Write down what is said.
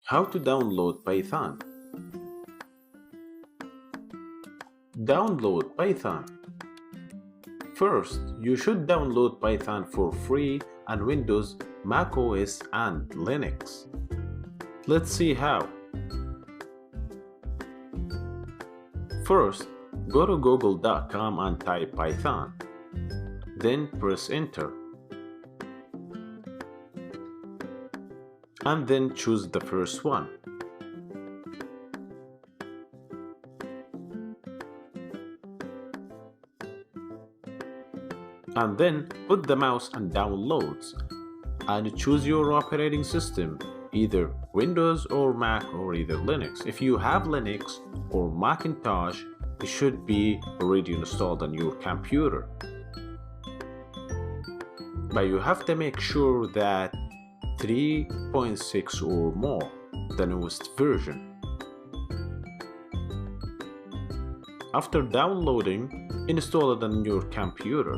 How to download Python. Download Python. First, you should download Python for free on Windows, Mac OS, and Linux. Let's see how. First, go to google.com and type Python. Then press enter. And then choose the first one. And then put the mouse on downloads and choose your operating system, either Windows or Mac or either Linux. If you have Linux or Macintosh, it should be already installed on your computer. But you have to make sure that 3.6 or more, the newest version. After downloading, install it on your computer.